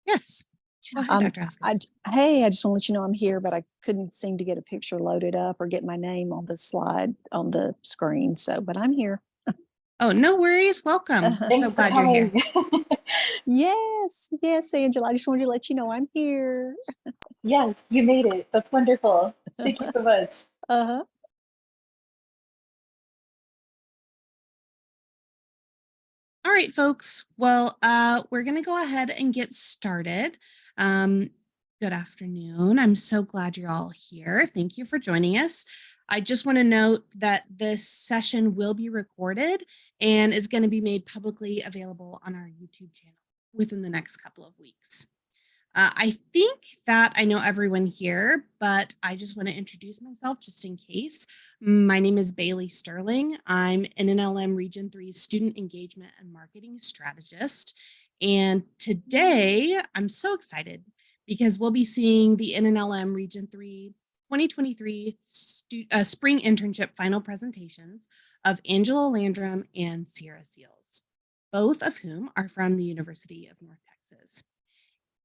Yes. Go ahead, Dr. Haskins. Hey, I just want to let you know I'm here, but I couldn't seem to get a picture loaded up or get my name on the slide on the screen. So, but I'm here. Oh, no worries. Welcome. Thanks So glad you're here. Yes, Angela. I just wanted to let you know I'm here. Yes, you made it. That's wonderful. Thank you so much. Uh-huh. All right, folks. Well, we're going to go ahead and get started. Good afternoon. I'm so glad you're all here. Thank you for joining us. I just want to note that this session will be recorded and is going to be made publicly available on our YouTube channel within the next couple of weeks. I think that I know everyone here, but I just want to introduce myself just in case. My name is Bailey Sterling. I'm NNLM Region 3's Student Engagement and Marketing Strategist. And today I'm so excited because we'll be seeing the NNLM Region 3 2023 Spring Internship final presentations of Angela Landrum and Ciara Seals, both of whom are from the University of North Texas.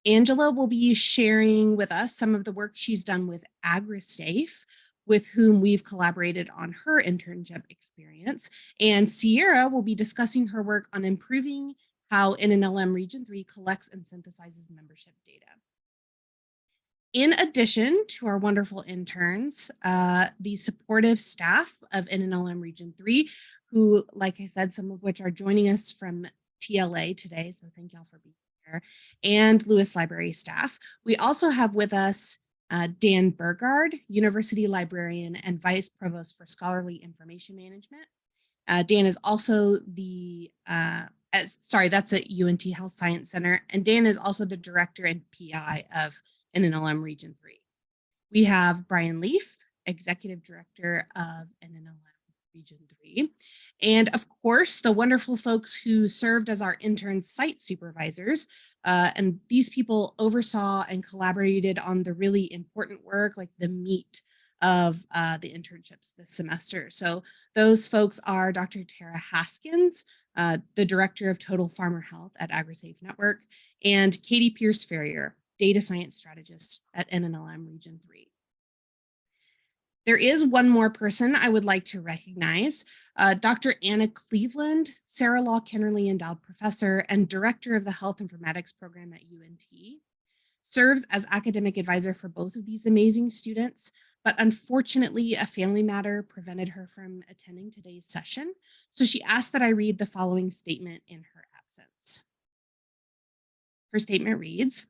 Angela will be sharing with us some of the work she's done with AgriSafe, with whom we've collaborated on her internship experience. And Ciara will be discussing her work on improving how NNLM Region 3 collects and synthesizes membership data. In addition to our wonderful interns, the supportive staff of NNLM Region 3, who, like I said, some of which are joining us from TLA today, so thank y'all for being here, and Lewis Library staff. We also have with us Dan Burgard, University Librarian and Vice Provost for Scholarly Information Management. Dan is also the, that's at UNT Health Science Center, and Dan is also the Director and PI of NNLM Region 3. We have Brian Leaf, Executive Director of NNLM Region 3. And of course, the wonderful folks who served as our intern site supervisors. And these people oversaw and collaborated on the really important work, like the meat of the internships this semester. So those folks are Dr. Ciara Haskins, the Director of Total Farmer Health at AgriSafe Network, and Katie Pierce-Ferrier, Data Science Strategist at NNLM Region 3. There is one more person I would like to recognize, Dr. Anna Cleveland, Sarah Law Kennerly Endowed Professor and Director of the Health Informatics Program at UNT, serves as academic advisor for both of these amazing students, but unfortunately a family matter prevented her from attending today's session, so she asked that I read the following statement in her absence. Her statement reads,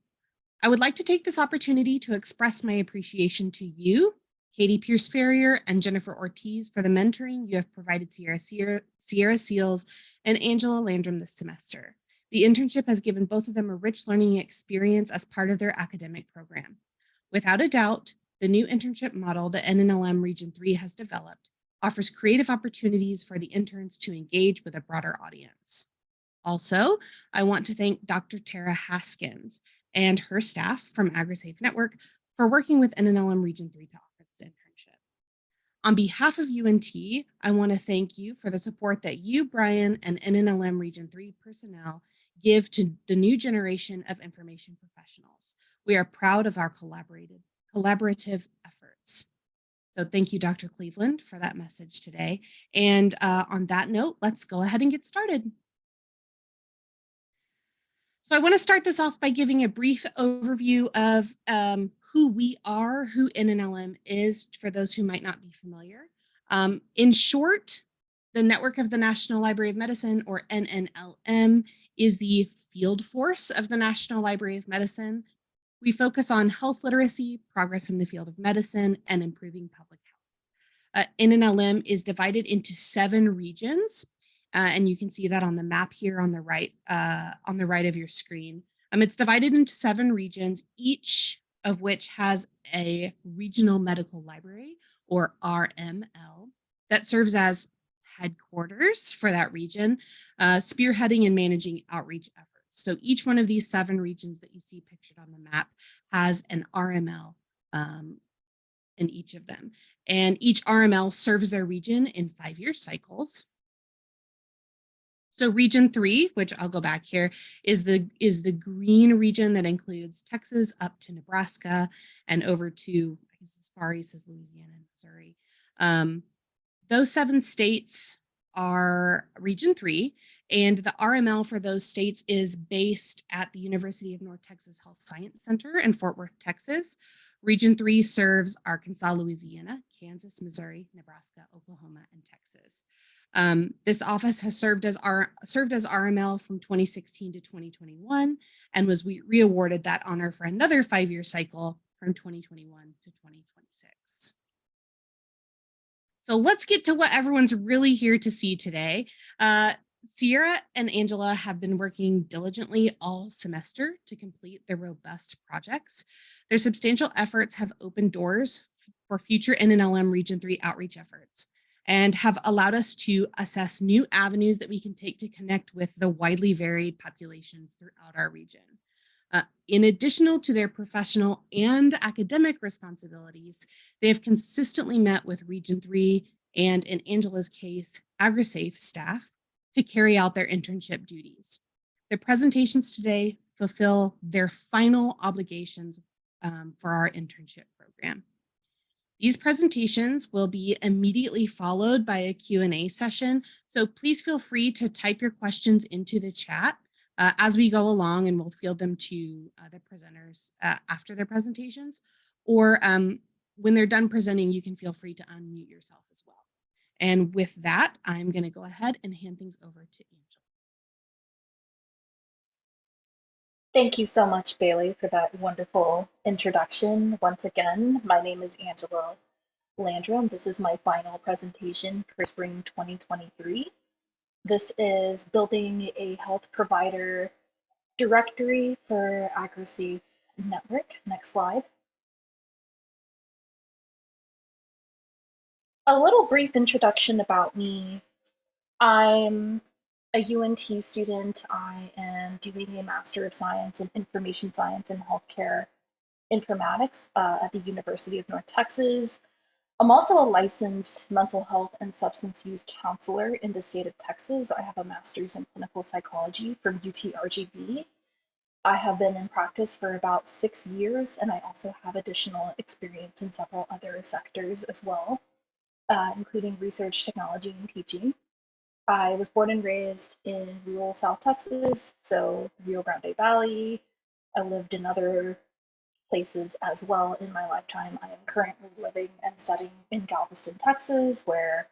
I would like to take this opportunity to express my appreciation to you, Katie Pierce-Ferrier and Jennifer Ortiz, for the mentoring you have provided to Ciara Seals and Angela Landrum this semester. The internship has given both of them a rich learning experience as part of their academic program. Without a doubt, the new internship model that NNLM Region 3 has developed offers creative opportunities for the interns to engage with a broader audience. Also, I want to thank Dr. Ciara Haskins and her staff from AgriSafe Network for working with NNLM Region 3 to offer this internship. On behalf of UNT, I want to thank you for the support that you, Brian, and NNLM Region 3 personnel give to the new generation of information professionals. We are proud of our collaborative efforts. So thank you, Dr. Cleveland, for that message today. And on that note, let's go ahead and get started. So I want to start this off by giving a brief overview of who we are, who NNLM is, for those who might not be familiar. In short, the Network of the National Library of Medicine, or NNLM, is the field force of the National Library of Medicine. We focus on health literacy, progress in the field of medicine, and improving public health. NNLM is divided into 7 regions. And you can see that on the map here on the right of your screen. It's divided into 7 regions, each of which has a regional medical library, or RML, that serves as headquarters for that region, spearheading and managing outreach efforts. So each one of these 7 regions that you see pictured on the map has an RML in each of them. And each RML serves their region in 5-year cycles. So Region 3, which I'll go back here, is the green region that includes Texas up to Nebraska and over to, I guess, as far east as Louisiana and Missouri. Those 7 states are Region 3, and the RML for those states is based at the University of North Texas Health Science Center in Fort Worth, Texas. Region 3 serves Arkansas, Louisiana, Kansas, Missouri, Nebraska, Oklahoma, and Texas. This office has served as RML from 2016 to 2021 and was re-awarded that honor for another 5-year cycle from 2021 to 2026. So let's get to what everyone's really here to see today. Ciara and Angela have been working diligently all semester to complete their robust projects. Their substantial efforts have opened doors for future NNLM Region 3 outreach efforts and have allowed us to assess new avenues that we can take to connect with the widely varied populations throughout our region. In addition to their professional and academic responsibilities, they have consistently met with Region 3 and, in Angela's case, AgriSafe staff to carry out their internship duties. Their presentations today fulfill their final obligations for our internship program. These presentations will be immediately followed by a Q&A session, so please feel free to type your questions into the chat as we go along, and we'll field them to the presenters after their presentations. Or when they're done presenting, you can feel free to unmute yourself as well. And with that, I'm going to go ahead and hand things over to Angela. Thank you so much, Bailey, for that wonderful introduction. Once again, my name is Angela Landrum. This is my final presentation for spring 2023. This is building a health provider directory for AgriSafe Network. Next slide. A little brief introduction about me. I'm a UNT student. I am doing a Master of Science in Information Science and Healthcare Informatics at the University of North Texas. I'm also a licensed mental health and substance use counselor in the state of Texas. I have a master's in clinical psychology from UT-RGV. I have been in practice for about 6 years, and I also have additional experience in several other sectors as well, including research, technology, and teaching. I was born and raised in rural South Texas, so the Rio Grande Valley. I lived in other places as well in my lifetime. I am currently living and studying in Galveston, Texas, where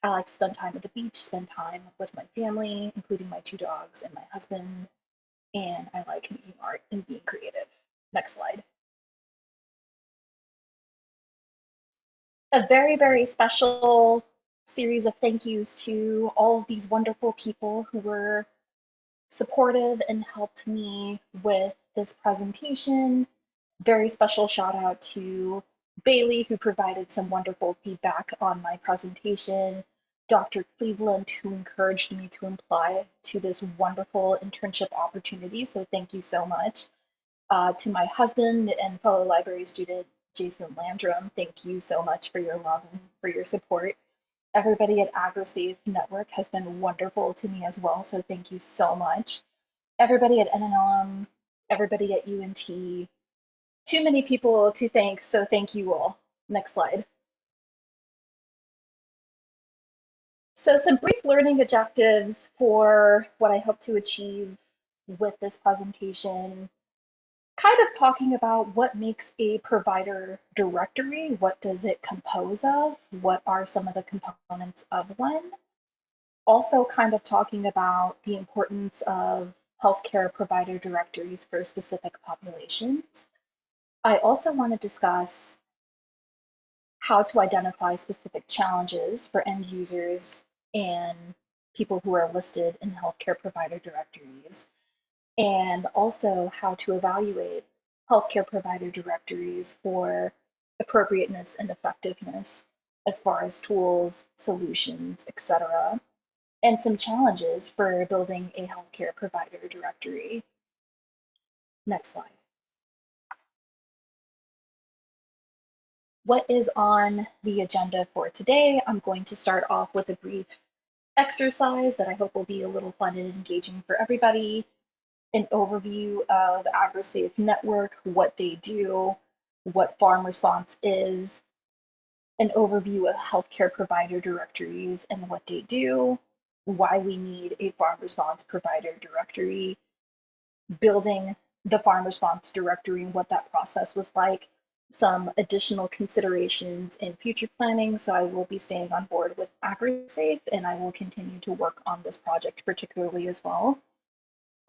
I like to spend time at the beach, spend time with my family, including my 2 dogs and my husband, and I like making art and being creative. Next slide. A very, very special series of thank yous to all of these wonderful people who were supportive and helped me with this presentation. Very special shout out to Bailey, who provided some wonderful feedback on my presentation, Dr. Cleveland, who encouraged me to apply to this wonderful internship opportunity, so thank you so much. To my husband and fellow library student, Jason Landrum, thank you so much for your love and for your support. Everybody at AgriSafe Network has been wonderful to me as well, so thank you so much. Everybody at NNLM, everybody at UNT, too many people to thank, so thank you all. Next slide. So some brief learning objectives for what I hope to achieve with this presentation. Kind of talking about what makes a provider directory, what does it compose of, what are some of the components of one. Also kind of talking about the importance of healthcare provider directories for specific populations. I also want to discuss how to identify specific challenges for end users and people who are listed in healthcare provider directories, and also how to evaluate healthcare provider directories for appropriateness and effectiveness as far as tools, solutions, etc., and some challenges for building a healthcare provider directory. Next slide. What is on the agenda for today? I'm going to start off with a brief exercise that I hope will be a little fun and engaging for everybody, an overview of AgriSafe Network, what they do, what FarmResponse is, an overview of healthcare provider directories and what they do, why we need a FarmResponse provider directory, building the FarmResponse directory and what that process was like, some additional considerations in future planning. So I will be staying on board with AgriSafe and I will continue to work on this project particularly as well.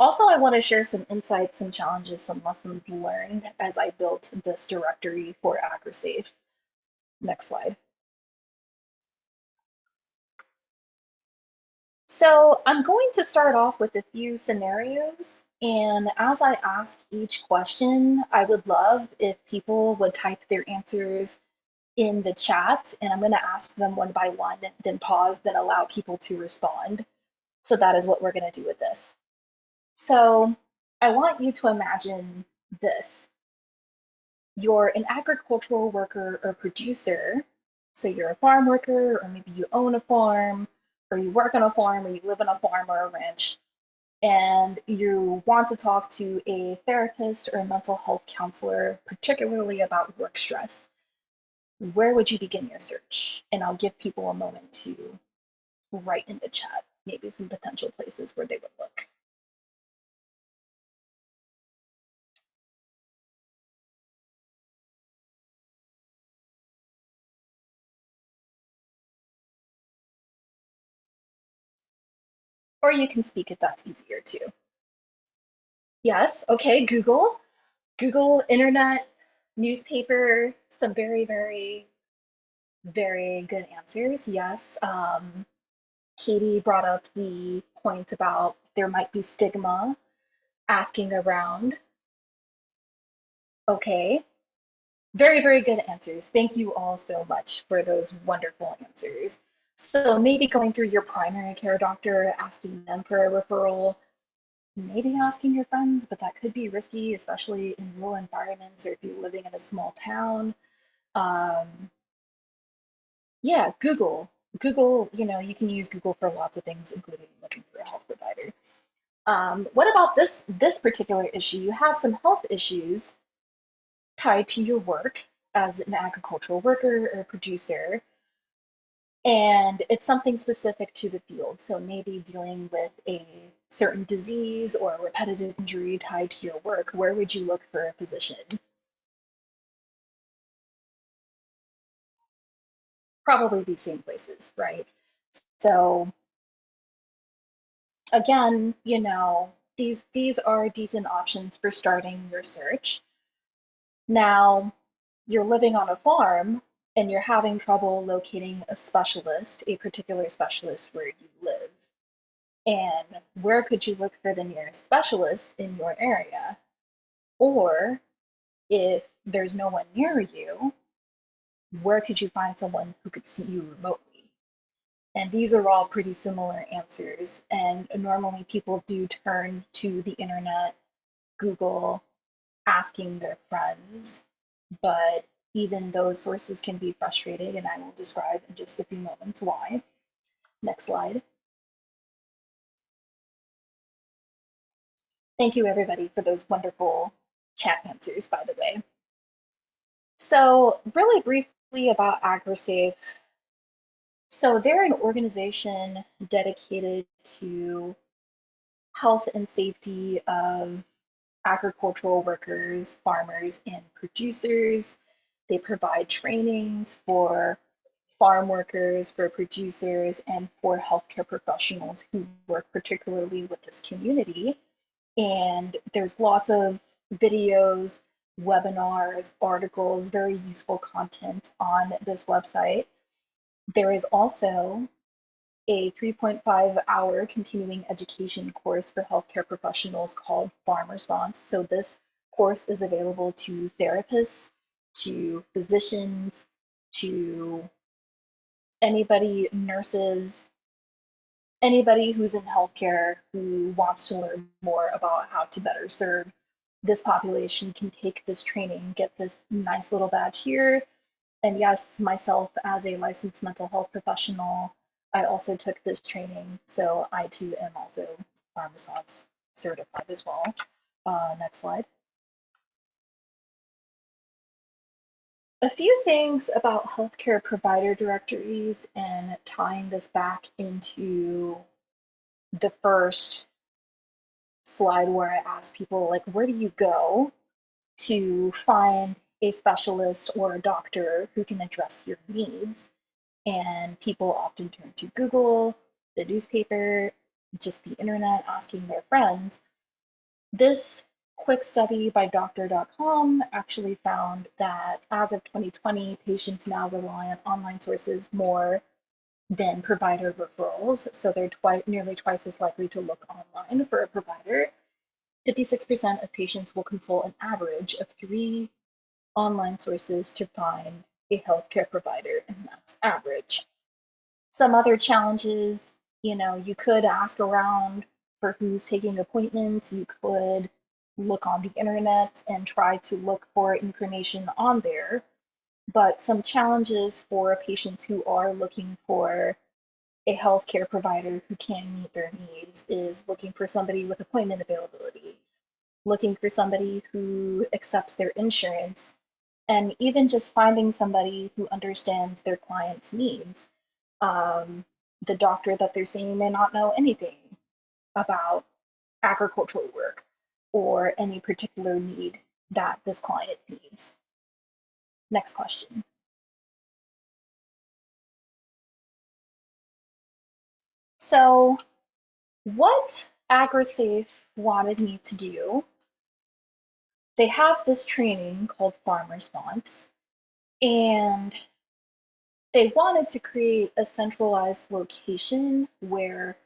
Also, I want to share some insights, some challenges, some lessons learned as I built this directory for AgriSafe. Next slide. So I'm going to start off with a few scenarios. And as I ask each question, I would love if people would type their answers in the chat. And I'm going to ask them one by one, then pause, then allow people to respond. So that is what we're going to do with this. So I want you to imagine this. You're an agricultural worker or producer. So you're a farm worker, or maybe you own a farm, or you work on a farm, or you live on a farm or a ranch, and you want to talk to a therapist or a mental health counselor, particularly about work stress. Where would you begin your search? And I'll give people a moment to write in the chat, maybe some potential places where they would look. Or you can speak if that's easier too. Yes, okay, Google. Google, internet, newspaper, some very, very, very good answers. Yes. Katie brought up the point about there might be stigma asking around. Okay. Very, very good answers. Thank you all so much for those wonderful answers. So maybe going through your primary care doctor, asking them for a referral, maybe asking your friends, but that could be risky, especially in rural environments or if you're living in a small town. Yeah, Google. Google, you can use Google for lots of things, including looking for a health provider. What about this particular issue? You have some health issues tied to your work as an agricultural worker or producer, and it's something specific to the field. So maybe dealing with a certain disease or a repetitive injury tied to your work. Where would you look for a physician? Probably these same places, right? So again, these are decent options for starting your search. Now, you're living on a farm and you're having trouble locating a specialist, a particular specialist where you live. And where could you look for the nearest specialist in your area? Or if there's no one near you, where could you find someone who could see you remotely? And these are all pretty similar answers. And normally people do turn to the internet, Google, asking their friends, but even those sources can be frustrating, and I will describe in just a few moments why. Next slide. Thank you, everybody, for those wonderful chat answers, by the way. So really briefly about AgriSafe. So they're an organization dedicated to health and safety of agricultural workers, farmers, and producers. They provide trainings for farm workers, for producers, and for healthcare professionals who work particularly with this community. And there's lots of videos, webinars, articles, very useful content on this website. There is also a 3.5-hour continuing education course for healthcare professionals called FarmResponse. So this course is available to therapists, to physicians, to anybody, nurses, anybody who's in healthcare who wants to learn more about how to better serve this population can take this training, get this nice little badge here. And yes, myself as a licensed mental health professional, I also took this training, so I too am also FarmResponse certified as well. Next slide. A few things about healthcare provider directories and tying this back into the first slide where I asked people, like, where do you go to find a specialist or a doctor who can address your needs? And people often turn to Google, the newspaper, just the internet, asking their friends. This quick study by doctor.com actually found that as of 2020, patients now rely on online sources more than provider referrals. So they're nearly twice as likely to look online for a provider. 56% of patients will consult an average of 3 online sources to find a healthcare provider, and that's average. Some other challenges, you could ask around for who's taking appointments. You could look on the internet and try to look for information on there. But some challenges for patients who are looking for a healthcare provider who can meet their needs is looking for somebody with appointment availability, looking for somebody who accepts their insurance, and even just finding somebody who understands their client's needs. The doctor that they're seeing may not know anything about agricultural work or any particular need that this client needs. Next question. So, what AgriSafe wanted me to do, they have this training called FarmResponse, and they wanted to create a centralized location where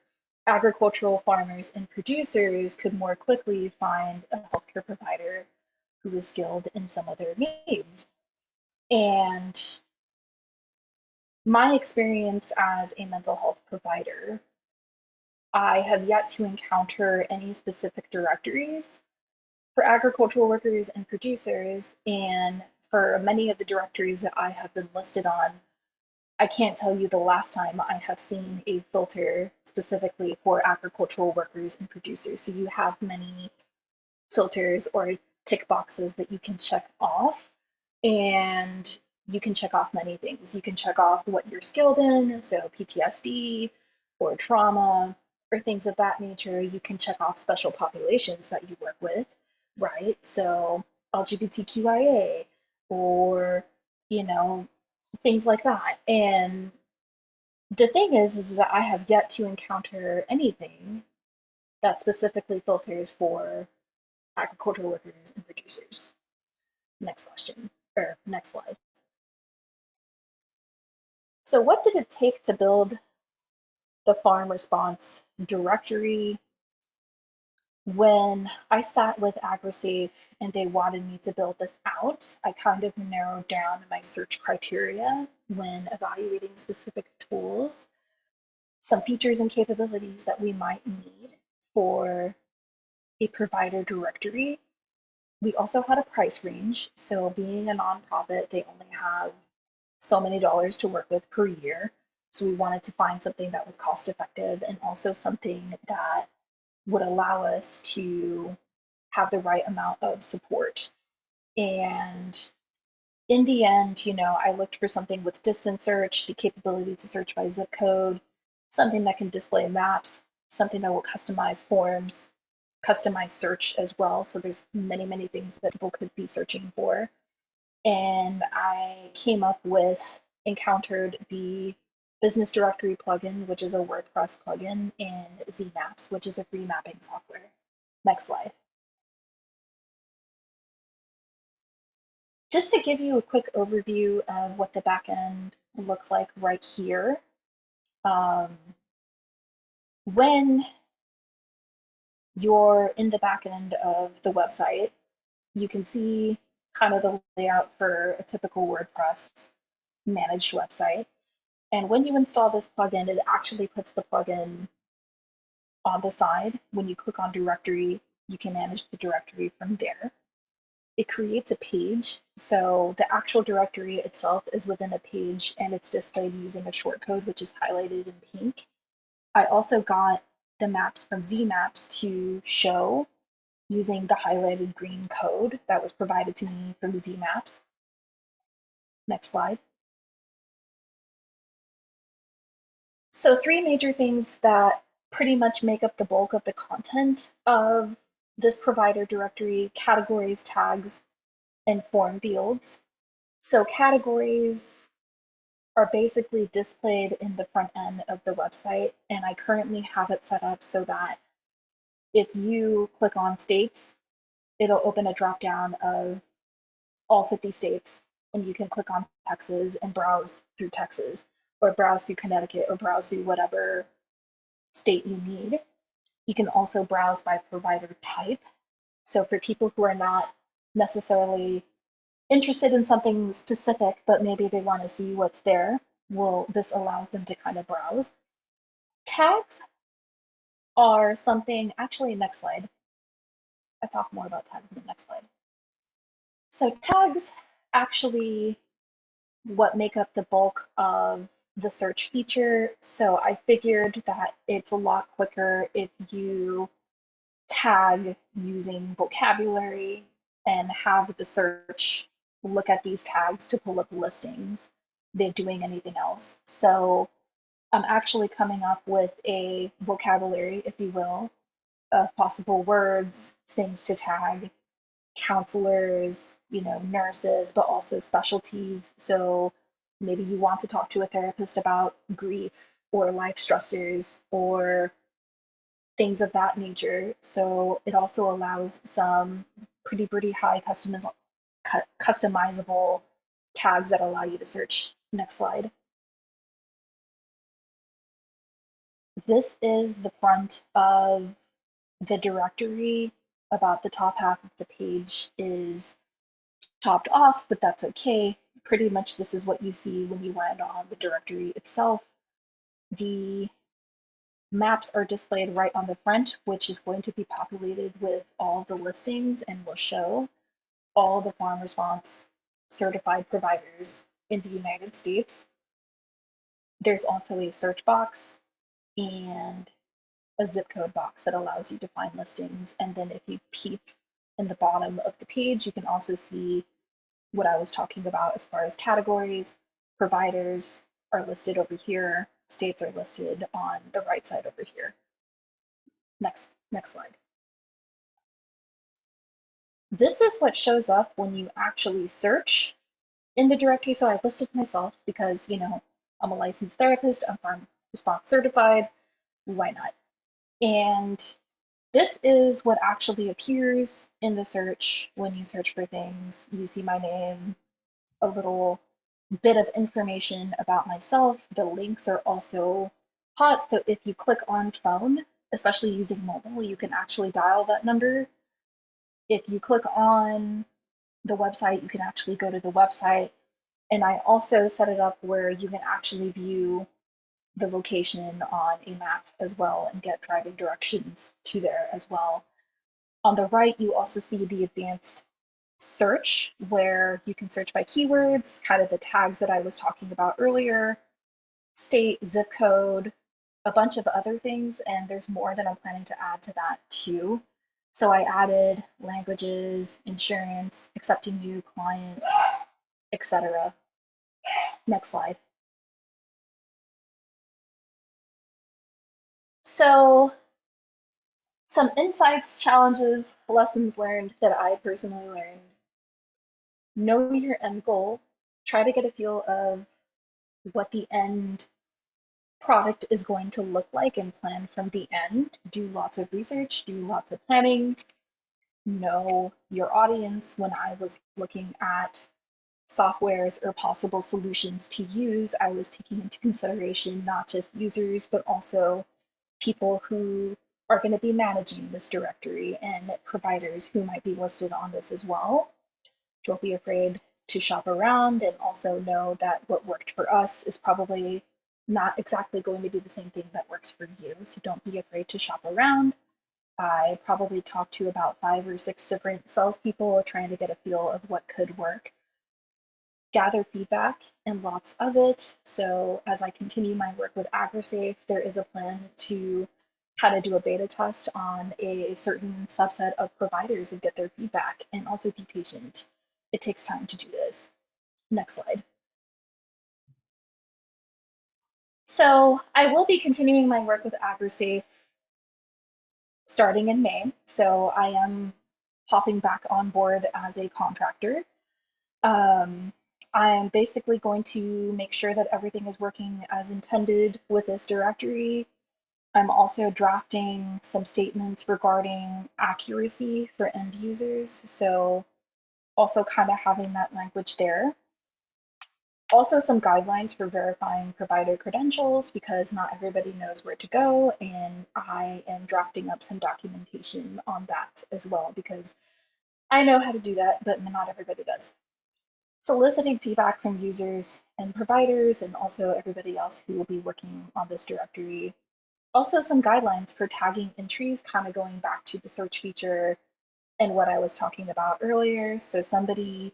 agricultural farmers and producers could more quickly find a healthcare provider who is skilled in some of their needs. And my experience as a mental health provider, I have yet to encounter any specific directories for agricultural workers and producers. And for many of the directories that I have been listed on, I can't tell you the last time I have seen a filter specifically for agricultural workers and producers. So you have many filters or tick boxes that you can check off, and you can check off many things. You can check off what you're skilled in, so PTSD or trauma or things of that nature. You can check off special populations that you work with, right? So LGBTQIA or, things like that. And the thing is that I have yet to encounter anything that specifically filters for agricultural workers and producers. Next question, or next slide. So what did it take to build the FarmResponse directory? When I sat with AgriSafe and they wanted me to build this out, I kind of narrowed down my search criteria when evaluating specific tools, some features and capabilities that we might need for a provider directory. We also had a price range. So being a nonprofit, they only have so many dollars to work with per year. So we wanted to find something that was cost effective and also something that would allow us to have the right amount of support. And in the end, I looked for something with distance search, the capability to search by zip code, something that can display maps, something that will customize forms, customize search as well. So there's many, many things that people could be searching for. And I encountered the Business Directory plugin, which is a WordPress plugin, and Zmaps, which is a free mapping software. Next slide. Just to give you a quick overview of what the backend looks like right here. When you're in the backend of the website, you can see kind of the layout for a typical WordPress managed website. And when you install this plugin, it actually puts the plugin on the side. When you click on directory, you can manage the directory from there. it creates a page. So the actual directory itself is within a page and it's displayed using a shortcode, which is highlighted in pink. I also got the maps from ZMaps to show using the highlighted green code that was provided to me from ZMaps. Next slide. So 3 major things that pretty much make up the bulk of the content of this provider directory: categories, tags, and form fields. So categories are basically displayed in the front end of the website, and I currently have it set up so that if you click on states, it'll open a drop down of all 50 states, and you can click on Texas and browse through Texas, or browse through Connecticut, or browse through whatever state you need. You can also browse by provider type. So for people who are not necessarily interested in something specific, but maybe they want to see what's there, well, this allows them to kind of browse. Tags are something, actually, next slide. I talk more about tags in the next slide. So tags actually what make up the bulk of the search feature. So I figured that it's a lot quicker if you tag using vocabulary and have the search look at these tags to pull up listings than doing anything else. So I'm actually coming up with a vocabulary, if you will, of possible words, things to tag, counselors, nurses, but also specialties. So maybe you want to talk to a therapist about grief or life stressors or things of that nature. So it also allows some pretty high customizable tags that allow you to search. Next slide. This is the front of the directory. About the top half of the page is chopped off, but that's okay. Pretty much this is what you see when you land on the directory itself. The maps are displayed right on the front, which is going to be populated with all the listings and will show all the FarmResponse certified providers in the United States. There's also a search box and a zip code box that allows you to find listings. And then if you peek in the bottom of the page, you can also see what I was talking about as far as categories. Providers are listed over here. States are listed on the right side over here. Next slide. This is what shows up when you actually search in the directory. So I listed myself because, I'm a licensed therapist, I'm FarmResponse certified, why not? And this is what actually appears in the search when you search for things. You see my name, a little bit of information about myself. The links are also hot, so if you click on phone, especially using mobile, you can actually dial that number. If you click on the website, you can actually go to the website. And I also set it up where you can actually view the location on a map as well and get driving directions to there as well. On the right, you also see the advanced search where you can search by keywords, kind of the tags that I was talking about earlier, state, zip code, a bunch of other things, and there's more that I'm planning to add to that too. So I added languages, insurance, accepting new clients, etc. Next slide. So some insights, challenges, lessons learned that I personally learned. Know your end goal. Try to get a feel of what the end product is going to look like and plan from the end. Do lots of research, do lots of planning. Know your audience. When I was looking at softwares or possible solutions to use, I was taking into consideration not just users, but also people who are going to be managing this directory and providers who might be listed on this as well. Don't be afraid to shop around, and also know that what worked for us is probably not exactly going to be the same thing that works for you. So don't be afraid to shop around. I probably talked to about 5 or 6 different salespeople trying to get a feel of what could work, gather feedback and lots of it. So as I continue my work with AgriSafe, there is a plan to kind of do a beta test on a certain subset of providers and get their feedback, and also be patient. It takes time to do this. Next slide. So I will be continuing my work with AgriSafe starting in May. So I am hopping back on board as a contractor. Um, I am basically going to make sure that everything is working as intended with this directory. I'm also drafting some statements regarding accuracy for end users. So also kind of having that language there. Also some guidelines for verifying provider credentials, because not everybody knows where to go, and I am drafting up some documentation on that as well, because I know how to do that, but not everybody does. Soliciting feedback from users and providers, and also everybody else who will be working on this directory. Also some guidelines for tagging entries, kind of going back to the search feature and what I was talking about earlier. So somebody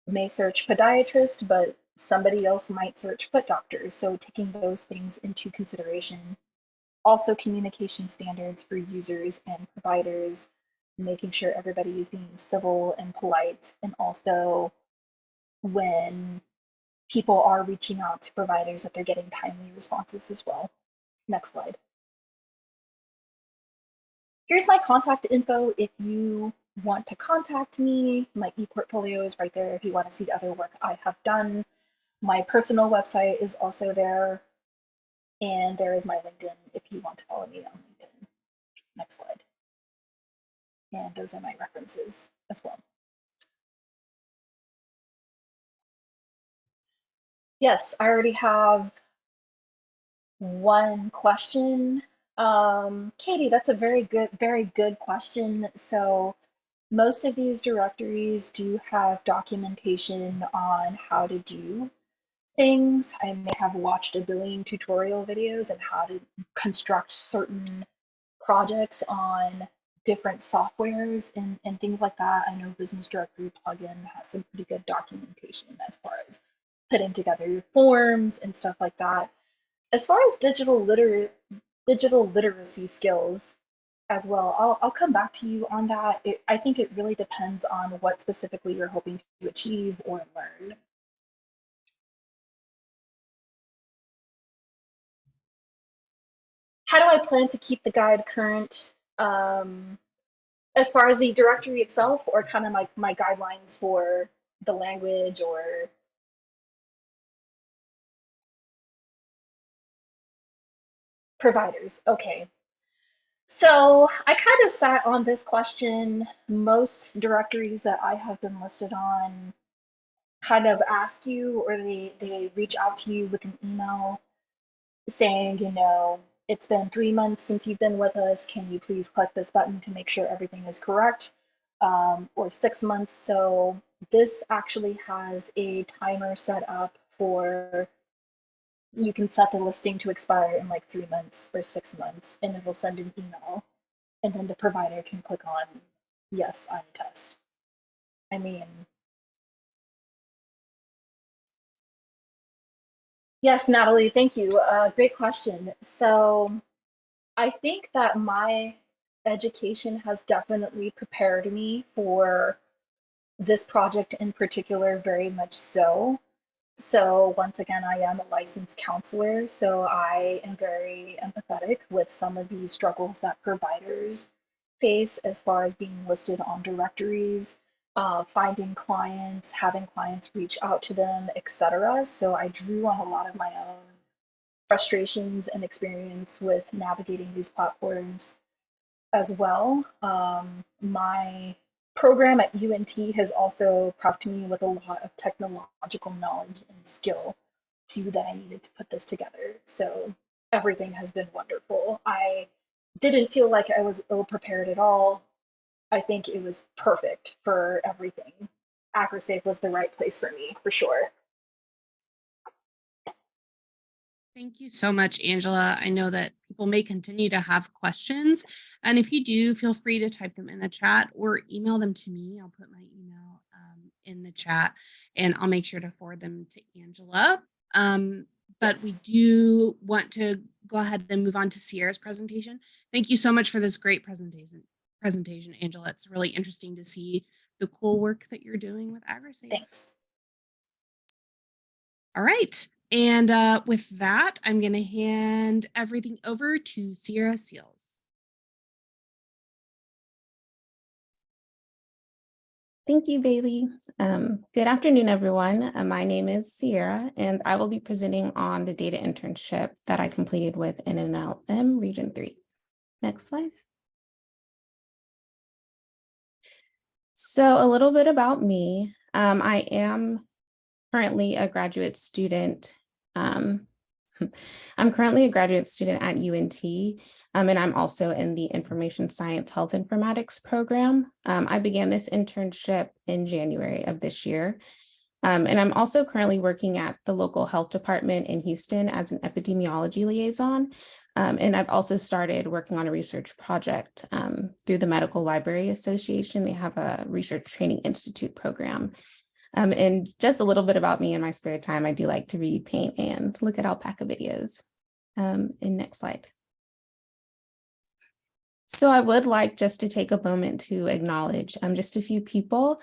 may search podiatrist, but somebody else might search foot doctor. So taking those things into consideration. Also communication standards for users and providers, making sure everybody is being civil and polite, and also when people are reaching out to providers that they're getting timely responses as well. Next slide. Here's my contact info if you want to contact me. My e-portfolio is right there if you want to see other work I have done. My personal website is also there, and there is my LinkedIn if you want to follow me on LinkedIn. Next slide. And those are my references as well. Yes, I already have one question. Katie, that's a very good question. So most of these directories do have documentation on how to do things. I may have watched a billion tutorial videos on how to construct certain projects on different softwares and things like that. I know Business Directory plugin has some pretty good documentation as far as putting together forms and stuff like that. As far as digital literacy skills as well, I'll come back to you on that. I think it really depends on what specifically you're hoping to achieve or learn. How do I plan to keep the guide current? As far as the directory itself, or kind of like my guidelines for the language or providers? Okay. So I kind of sat on this question. Most directories that I have been listed on kind of ask you, or they reach out to you with an email saying, it's been 3 months since you've been with us. Can you please click this button to make sure everything is correct? Or 6 months. So this actually has a timer set up for, you can set the listing to expire in like 3 months or 6 months, and it will send an email. And then the provider can click on, yes, I'm a test. I mean, yes, Natalie, thank you. Great question. So I think that my education has definitely prepared me for this project in particular, very much so. So once again, I am a licensed counselor, so I am very empathetic with some of these struggles that providers face as far as being listed on directories, finding clients, having clients reach out to them, etc. So I drew on a lot of my own frustrations and experience with navigating these platforms as well. My program at UNT has also prepped me with a lot of technological knowledge and skill too that I needed to put this together. So everything has been wonderful. I didn't feel like I was ill prepared at all. I think it was perfect for everything. AgriSafe was the right place for me, for sure. Thank you so much, Angela. I know that people may continue to have questions. And if you do, feel free to type them in the chat or email them to me. I'll put my email in the chat and I'll make sure to forward them to Angela. But we do want to go ahead and move on to Ciara's presentation. Thank you so much for this great presentation, Angela. It's really interesting to see the cool work that you're doing with AgriSafe. Thanks. All right. And with that, I'm going to hand everything over to Ciara Seals. Thank you, Bailey. Good afternoon, everyone. My name is Ciara, and I will be presenting on the data internship that I completed with NNLM Region 3. Next slide. So a little bit about me. I am currently a graduate student. I'm currently a graduate student at UNT, and I'm also in the Information Science Health Informatics program. I began this internship in January of this year, and I'm also currently working at the local health department in Houston as an epidemiology liaison. And I've also started working on a research project through the Medical Library Association. They have a Research Training Institute program. And just a little bit about me in my spare time, I do like to read, paint, and look at alpaca videos. And next slide. So I would like just to take a moment to acknowledge just a few people.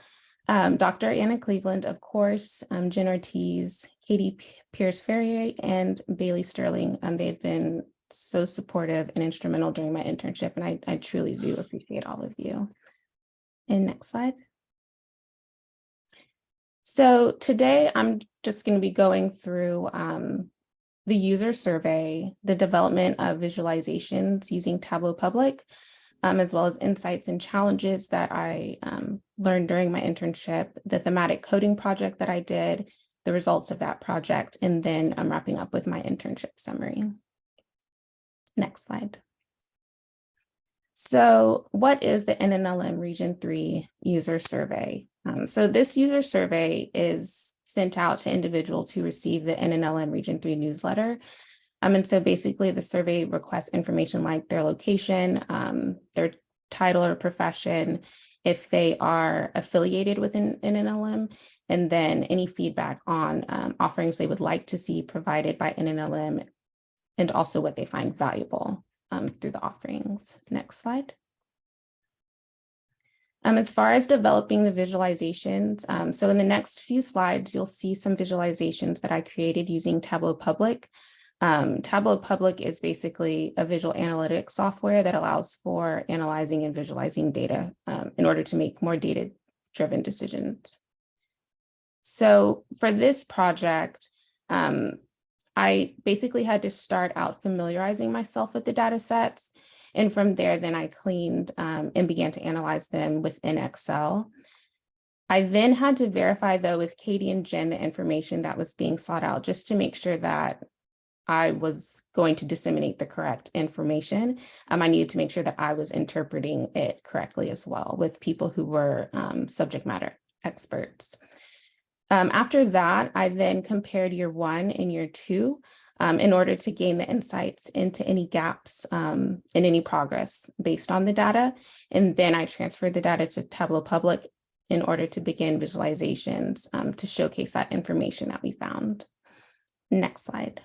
Dr. Anna Cleveland, of course, Jen Ortiz, Katie Pierce-Ferrier, and Bailey Sterling. They've been so supportive and instrumental during my internship, and I truly do appreciate all of you. And next slide. So today I'm just going to be going through the user survey, the development of visualizations using Tableau Public, as well as insights and challenges that I learned during my internship, the thematic coding project that I did, the results of that project, and then I'm wrapping up with my internship summary. Next slide. So what is the NNLM Region 3 user survey? So this user survey is sent out to individuals who receive the NNLM Region 3 newsletter. And so basically the survey requests information like their location, their title or profession, if they are affiliated with an NNLM, and then any feedback on offerings they would like to see provided by NNLM, and also what they find valuable through the offerings. Next slide. As far as developing the visualizations, so in the next few slides, you'll see some visualizations that I created using Tableau Public. Tableau Public is basically a visual analytics software that allows for analyzing and visualizing data in order to make more data-driven decisions. So for this project, I basically had to start out familiarizing myself with the data sets. And from there, then I cleaned and began to analyze them within Excel. I then had to verify, though, with Katie and Jen, the information that was being sought out, just to make sure that I was going to disseminate the correct information. I needed to make sure that I was interpreting it correctly as well with people who were subject matter experts. After that, I then compared year 1 and year 2 in order to gain the insights into any gaps in any progress based on the data. And then I transferred the data to Tableau Public in order to begin visualizations to showcase that information that we found. Next slide.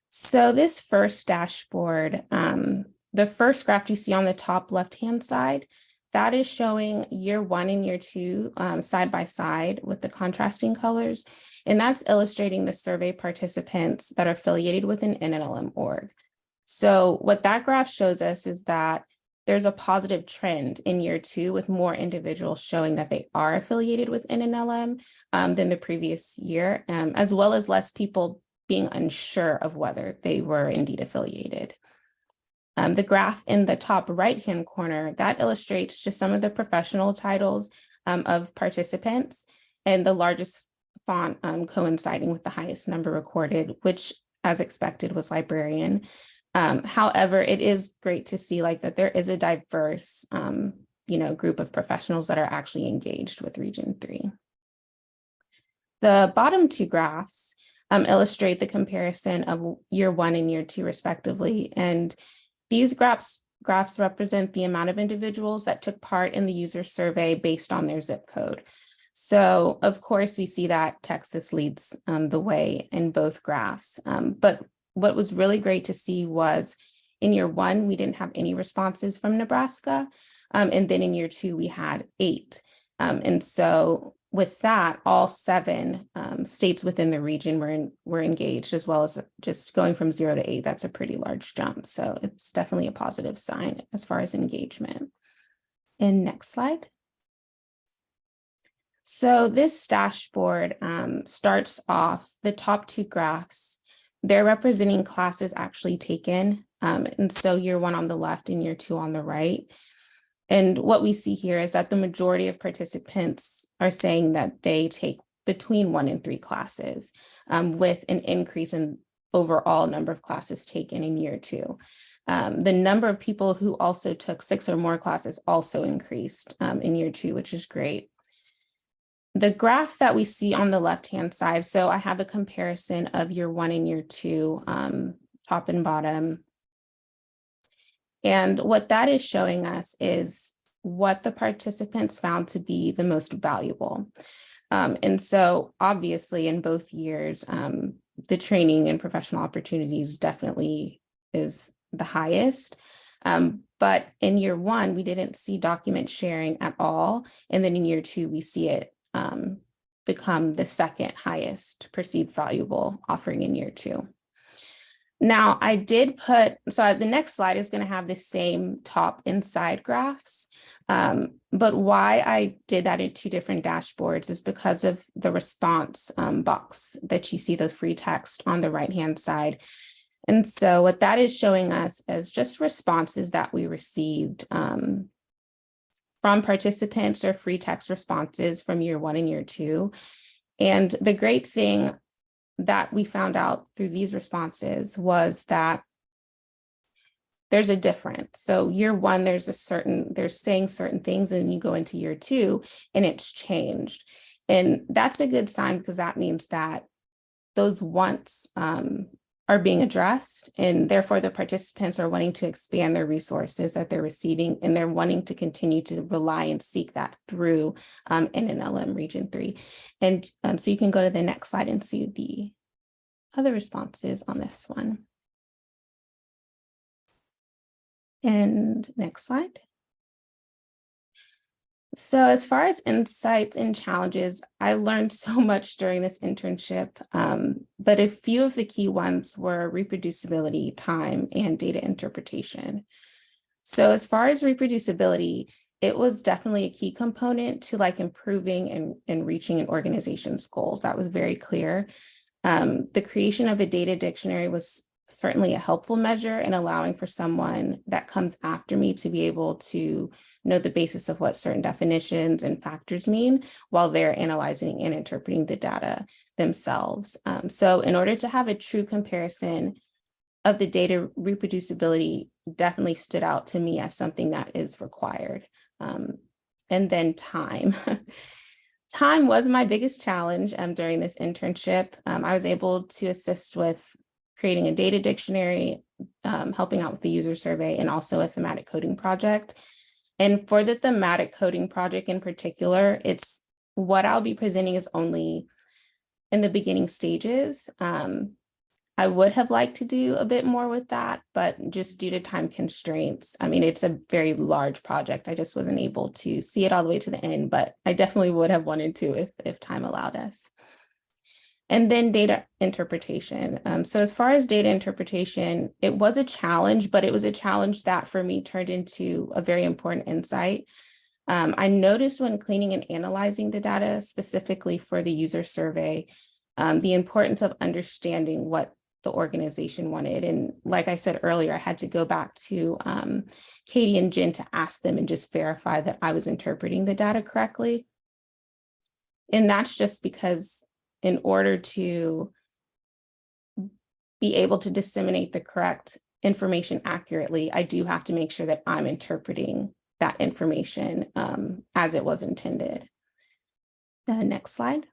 So this first dashboard, the first graph you see on the top left-hand side, that is showing year 1 and year 2 side by side with the contrasting colors. And that's illustrating the survey participants that are affiliated with an NNLM org. So what that graph shows us is that there's a positive trend in year 2 with more individuals showing that they are affiliated with NNLM than the previous year, as well as less people being unsure of whether they were indeed affiliated. The graph in the top right-hand corner, that illustrates just some of the professional titles of participants, and the largest font coinciding with the highest number recorded, which, as expected, was librarian. However, it is great to see that there is a diverse group of professionals that are actually engaged with Region 3. The bottom 2 graphs, illustrate the comparison of year 1 and year 2 respectively. And these graphs represent the amount of individuals that took part in the user survey based on their zip code. So of course we see that Texas leads the way in both graphs. But what was really great to see was in year 1, we didn't have any responses from Nebraska. And then in year 2, we had 8. And so with that, all 7 states within the region were engaged, as well as just going from 0 to 8. That's a pretty large jump. So it's definitely a positive sign as far as engagement. And next slide. So this dashboard starts off the top 2 graphs. They're representing classes actually taken. And so year 1 on the left and year 2 on the right. And what we see here is that the majority of participants are saying that they take between 1 and 3 classes, with an increase in overall number of classes taken in year 2. The number of people who also took 6 or more classes also increased in year 2, which is great. The graph that we see on the left-hand side, so I have a comparison of year 1 and year 2, top and bottom. And what that is showing us is what the participants found to be the most valuable. And so obviously in both years, the training and professional opportunities definitely is the highest. But in year 1, we didn't see document sharing at all. And then in year 2, we see it become the second highest perceived valuable offering in year 2. Now I did so the next slide is going to have the same top and side graphs, but why I did that in 2 different dashboards is because of the response box that you see, the free text on the right-hand side. And so what that is showing us is just responses that we received from participants, or free text responses from year 1 and year 2. And the great thing that we found out through these responses was that there's a difference. So year 1, they're saying certain things, and you go into year 2 and it's changed. And that's a good sign, because that means that those wants are being addressed, and therefore the participants are wanting to expand their resources that they're receiving, and they're wanting to continue to rely and seek that through NNLM Region 3. And so you can go to the next slide and see the other responses on this one. And next slide. So as far as insights and challenges, I learned so much during this internship, but a few of the key ones were reproducibility, time, and data interpretation. So as far as reproducibility, it was definitely a key component to improving and reaching an organization's goals. That was very clear. The creation of a data dictionary was certainly a helpful measure in allowing for someone that comes after me to be able to know the basis of what certain definitions and factors mean while they're analyzing and interpreting the data themselves. So in order to have a true comparison of the data, reproducibility definitely stood out to me as something that is required. And then time. Time was my biggest challenge during this internship. I was able to assist with creating a data dictionary, helping out with the user survey, and also a thematic coding project. And for the thematic coding project in particular, it's what I'll be presenting is only in the beginning stages. I would have liked to do a bit more with that, but just due to time constraints, I mean, it's a very large project. I just wasn't able to see it all the way to the end, but I definitely would have wanted to if time allowed us. And then data interpretation. So as far as data interpretation, it was a challenge, but it was a challenge that for me turned into a very important insight. I noticed when cleaning and analyzing the data, specifically for the user survey, the importance of understanding what the organization wanted. And like I said earlier, I had to go back to Katie and Jen to ask them and just verify that I was interpreting the data correctly. And that's just because in order to be able to disseminate the correct information accurately, I do have to make sure that I'm interpreting that information as it was intended. Next slide.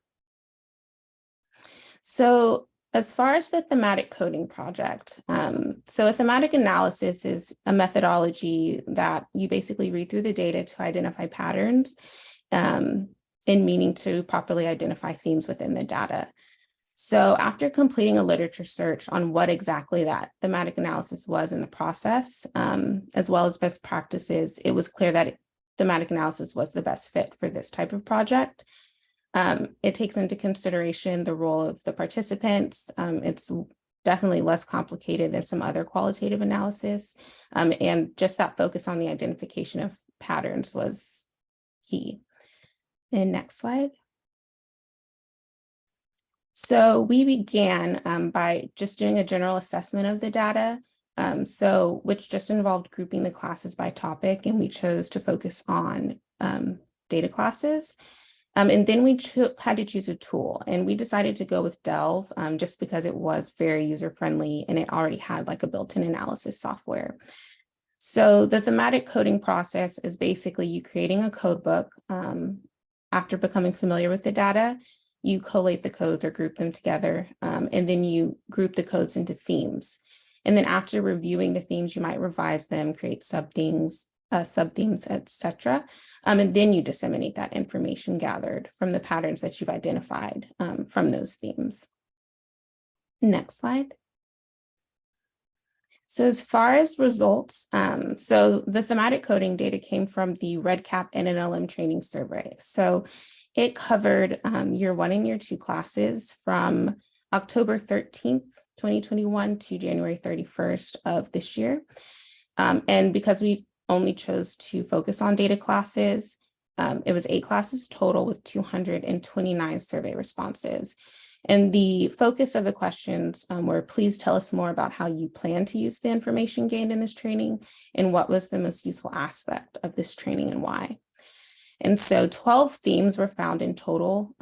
So as far as the thematic coding project, so a thematic analysis is a methodology that you basically read through the data to identify patterns in meaning to properly identify themes within the data. So after completing a literature search on what exactly that thematic analysis was in the process, as well as best practices, it was clear that thematic analysis was the best fit for this type of project. It takes into consideration the role of the participants. It's definitely less complicated than some other qualitative analysis. And just that focus on the identification of patterns was key. And next slide. So we began by just doing a general assessment of the data, which just involved grouping the classes by topic, and we chose to focus on data classes. And then we had to choose a tool, and we decided to go with Delve just because it was very user-friendly and it already had like a built-in analysis software. So the thematic coding process is basically you creating a code book. After becoming familiar with the data, you collate the codes or group them together, and then you group the codes into themes. And then after reviewing the themes, you might revise them, create subthemes, etc. And then you disseminate that information gathered from the patterns that you've identified from those themes. Next slide. So as far as results, so the thematic coding data came from the REDCap NNLM training survey. So it covered year 1 and year 2 classes from October 13th, 2021 to January 31st of this year. And because we only chose to focus on data classes, it was 8 classes total with 229 survey responses. And the focus of the questions were, please tell us more about how you plan to use the information gained in this training and what was the most useful aspect of this training and why. And so 12 themes were found in total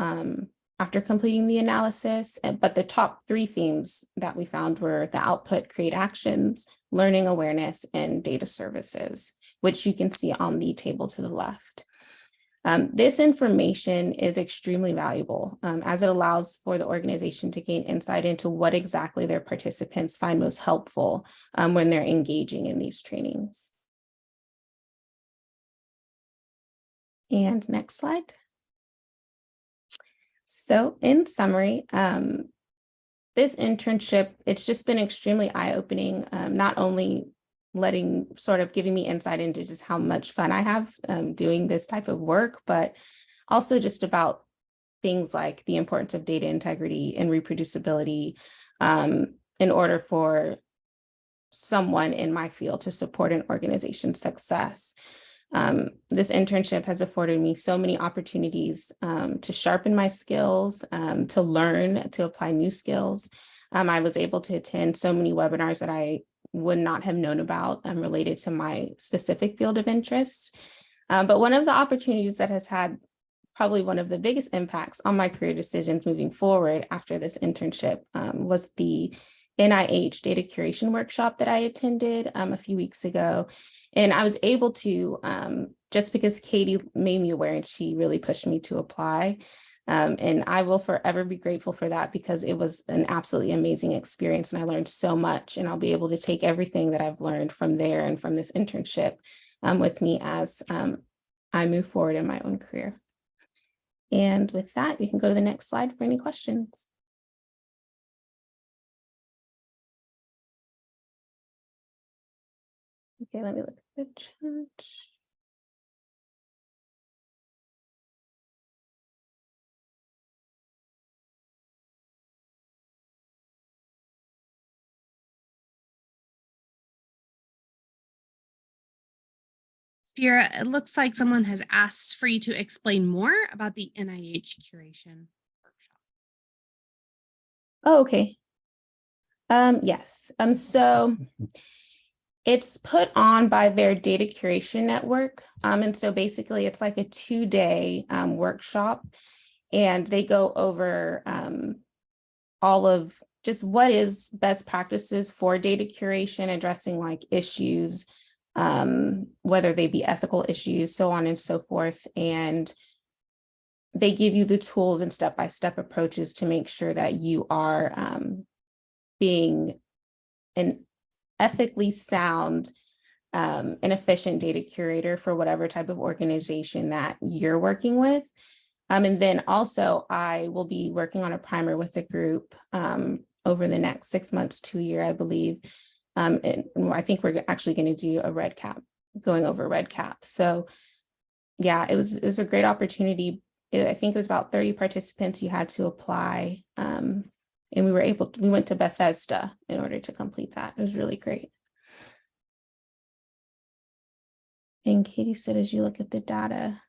after completing the analysis, but the top 3 themes that we found were the output, create actions, learning awareness, and data services, which you can see on the table to the left. This information is extremely valuable as it allows for the organization to gain insight into what exactly their participants find most helpful when they're engaging in these trainings. And next slide. So in summary, this internship, it's just been extremely eye-opening, not only giving me insight into just how much fun I have doing this type of work, but also just about things like the importance of data integrity and reproducibility in order for someone in my field to support an organization's success. This internship has afforded me so many opportunities to sharpen my skills, to learn, to apply new skills. I was able to attend so many webinars that I would not have known about related to my specific field of interest. But one of the opportunities that has had probably one of the biggest impacts on my career decisions moving forward after this internship was the NIH data curation workshop that I attended a few weeks ago. And I was able to, just because Katie made me aware and she really pushed me to apply. And I will forever be grateful for that because it was an absolutely amazing experience and I learned so much, and I'll be able to take everything that I've learned from there and from this internship with me as I move forward in my own career. And with that, we can go to the next slide for any questions. Okay, let me look at the chat. Ciara, it looks like someone has asked for you to explain more about the NIH curation workshop. Oh, okay. Yes. So it's put on by their data curation network. And so basically it's like a 2-day workshop, and they go over all of just what is best practices for data curation, addressing like issues, whether they be ethical issues, so on and so forth. And they give you the tools and step-by-step approaches to make sure that you are being an ethically sound and efficient data curator for whatever type of organization that you're working with. And then also I will be working on a primer with the group over the next 6 months to a year, I believe. And I think we're actually going to do a red cap, going over red cap. So yeah, it was a great opportunity. I think it was about 30 participants you had to apply. And we went to Bethesda in order to complete that. It was really great. And Katie said, as you look at the data.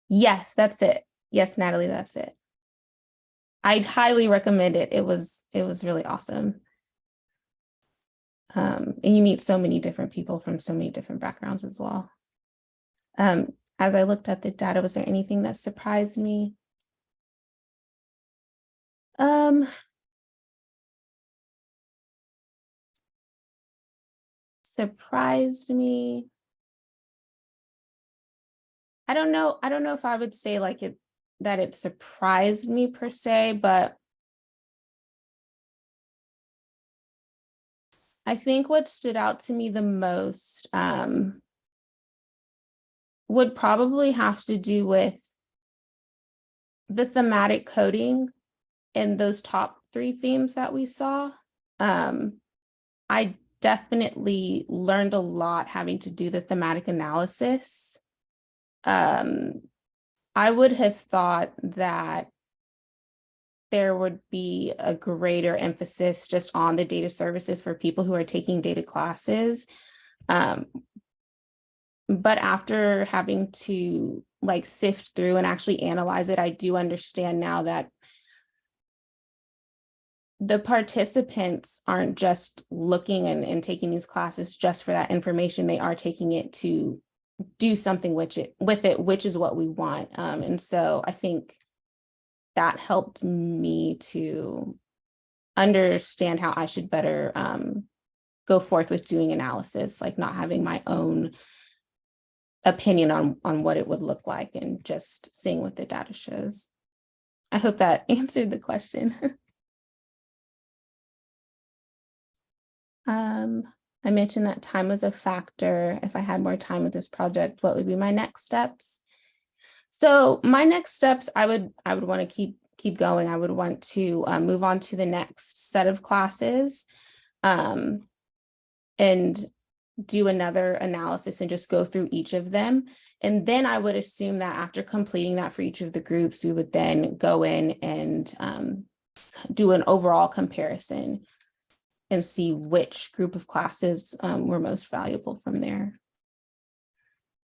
Yes, that's it. Yes, Natalie, that's it. I'd highly recommend it. It was really awesome. And you meet so many different people from so many different backgrounds as well. As I looked at the data, was there anything that surprised me? Surprised me. I don't know if I would say like that it surprised me per se, but I think what stood out to me the most would probably have to do with the thematic coding and those top 3 themes that we saw. I definitely learned a lot having to do the thematic analysis. I would have thought that there would be a greater emphasis just on the data services for people who are taking data classes. But after having to like sift through and actually analyze it, I do understand now that the participants aren't just looking and taking these classes just for that information. They are taking it to do something with it, which is what we want. And so I think that helped me to understand how I should better go forth with doing analysis, like not having my own opinion on what it would look like and just seeing what the data shows. I hope that answered the question. I mentioned that time was a factor. If I had more time with this project, what would be my next steps? So my next steps, I would want to keep going. I would want to move on to the next set of classes and do another analysis and just go through each of them. And then I would assume that after completing that for each of the groups, we would then go in and do an overall comparison and see which group of classes were most valuable from there,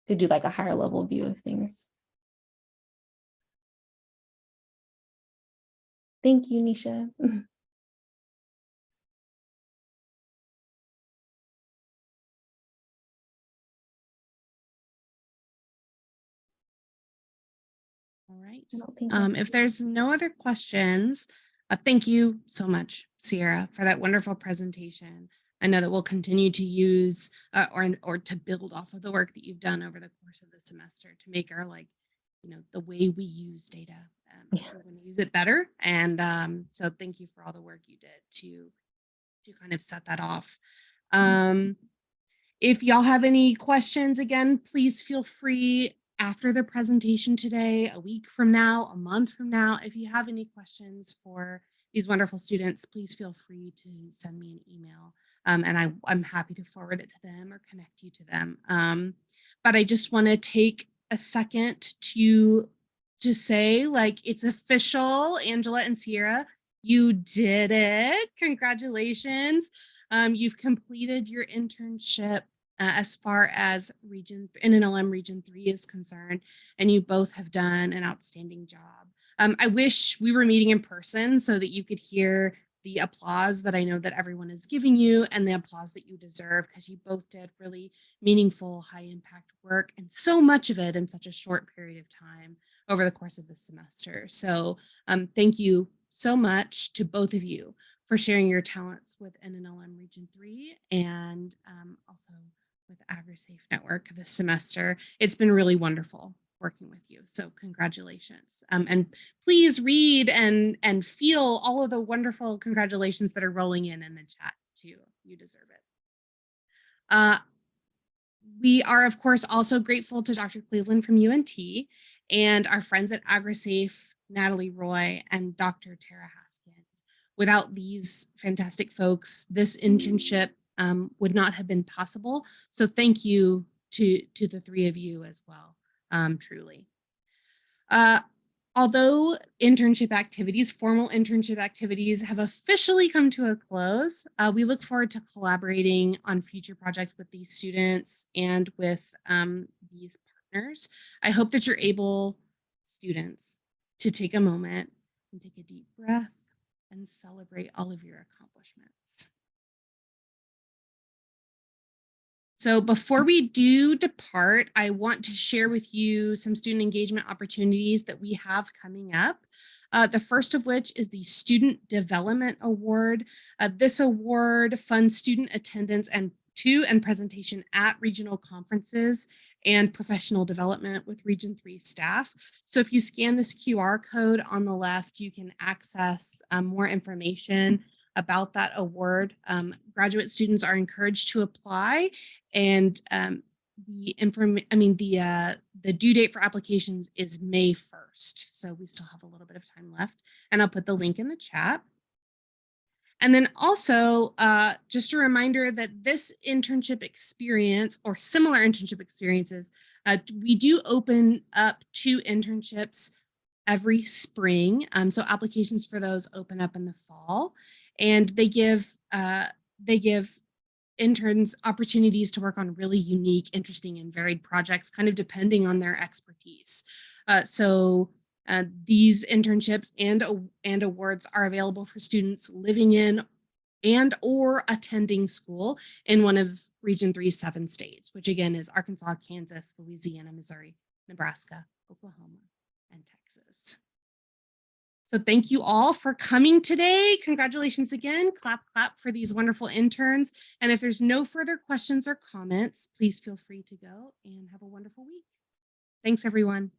to do like a higher level view of things. Thank you, Nisha. All right. I don't think If there's no other questions, thank you so much, Ciara, for that wonderful presentation. I know that we'll continue to use or to build off of the work that you've done over the course of the semester to make our the way we use data. We're going to use it better. And so thank you for all the work you did to kind of set that off. If y'all have any questions, again, please feel free after the presentation today, a week from now, a month from now. If you have any questions for these wonderful students, please feel free to send me an email. And I'm happy to forward it to them or connect you to them. But I just want to take a second to say, like, it's official, Angela and Ciara, you did it. Congratulations. You've completed your internship as far as NNLM Region 3 is concerned, and you both have done an outstanding job. I wish we were meeting in person so that you could hear the applause that I know that everyone is giving you and the applause that you deserve, because you both did really meaningful, high impact work, and so much of it in such a short period of time over the course of the semester. So thank you so much to both of you for sharing your talents with NNLM Region 3 and also with AgriSafe Network this semester. It's been really wonderful working with you. So congratulations. And please read and feel all of the wonderful congratulations that are rolling in the chat too. You deserve it. We are, of course, also grateful to Dr. Cleveland from UNT and our friends at AgriSafe, Natalie Roy, and Dr. Tara Haskins. Without these fantastic folks, this internship would not have been possible. So thank you to the three of you as well, truly. Although formal internship activities have officially come to a close, we look forward to collaborating on future projects with these students and with these partners. I hope that you're able, students, to take a moment and take a deep breath and celebrate all of your accomplishments. So before we do depart, I want to share with you some student engagement opportunities that we have coming up. The first of which is the Student Development Award. This award funds student attendance and presentation at regional conferences and professional development with Region 3 staff. So if you scan this QR code on the left, you can access more information about that award. Graduate students are encouraged to apply, and the due date for applications is May 1st. So we still have a little bit of time left, and I'll put the link in the chat. And then also just a reminder that this internship experience or similar internship experiences, we do open up 2 internships every spring. So applications for those open up in the fall, and they give interns opportunities to work on really unique, interesting, and varied projects, kind of depending on their expertise. These internships and awards are available for students living in and or attending school in one of Region 3's 7 states, which again is Arkansas, Kansas, Louisiana, Missouri, Nebraska, Oklahoma, and Texas. So thank you all for coming today. Congratulations again. Clap, clap for these wonderful interns. And if there's no further questions or comments, please feel free to go and have a wonderful week. Thanks, everyone.